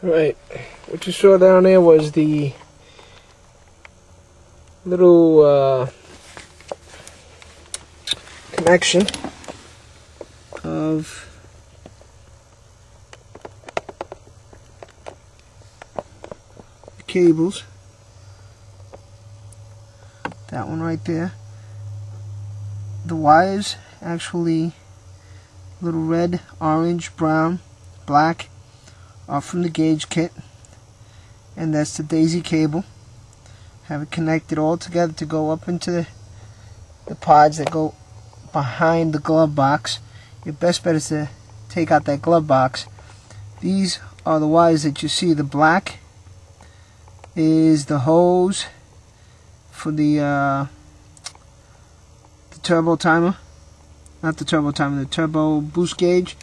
Right, what you saw down there was the little connection of the cables. That one right there. The wires actually little red, orange, brown, black are from the gauge kit, and that's the daisy cable. Have it connected all together to go up into the pods that go behind the glove box. Your best bet is to take out that glove box. These are the wires that you see. The black is the hose for the turbo timer, not the turbo timer, the turbo boost gauge.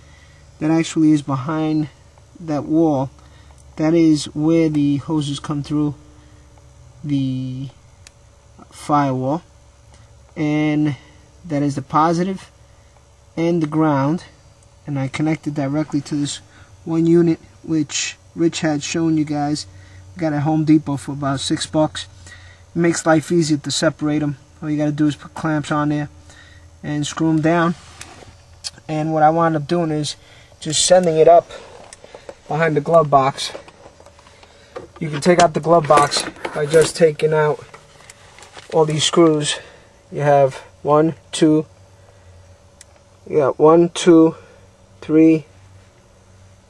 That actually is behind that wall. That is where the hoses come through the firewall, and that is the positive and the ground. And I connected directly to this one unit which Rich had shown you guys. Got at Home Depot for about $6. It makes life easier to separate them. All you gotta do is put clamps on there and screw them down. And what I wound up doing is just sending it up behind the glove box. You can take out the glove box by just taking out all these screws. You have 1, 2, you got 1, 2, 3,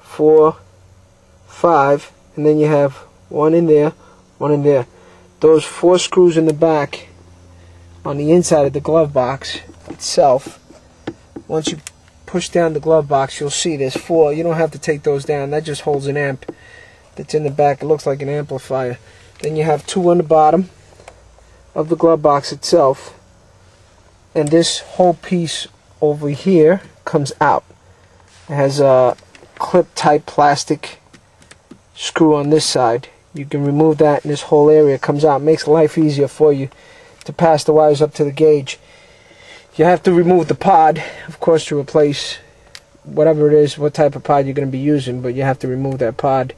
4, 5, and then you have one in there, one in there. Those 4 screws in the back on the inside of the glove box itself, once you push down the glove box, you'll see there's 4. You don't have to take those down. That just holds an amp that's in the back. It looks like an amplifier. Then you have 2 on the bottom of the glove box itself, and this whole piece over here comes out. It has a clip type plastic screw on this side. You can remove that and this whole area comes out. It makes life easier for you to pass the wires up to the gauge. You have to remove the pod, of course, to replace whatever it is, what type of pod you're going to be using, but you have to remove that pod.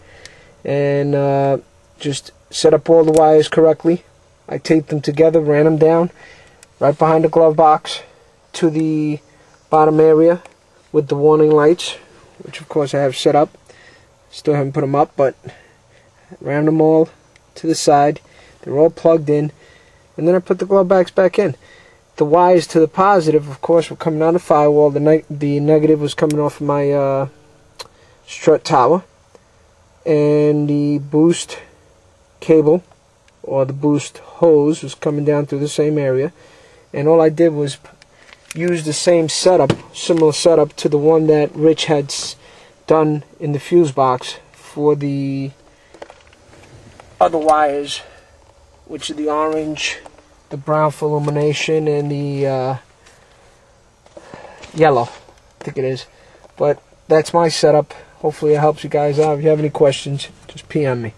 And just set up all the wires correctly. I taped them together, ran them down right behind the glove box to the bottom area with the warning lights, which of course I have set up. Still haven't put them up, but ran them all to the side. They're all plugged in, and then I put the glove box back in. The wires to the positive, of course, were coming out of the firewall. The negative was coming off of my strut tower, and the boost cable or the boost hose was coming down through the same area. And all I did was use the same setup, similar setup to the one that Rich had done in the fuse box for the other wires, which are the orange, the brown for illumination, and the yellow, I think it is. But that's my setup. Hopefully it helps you guys out. If you have any questions, just PM me.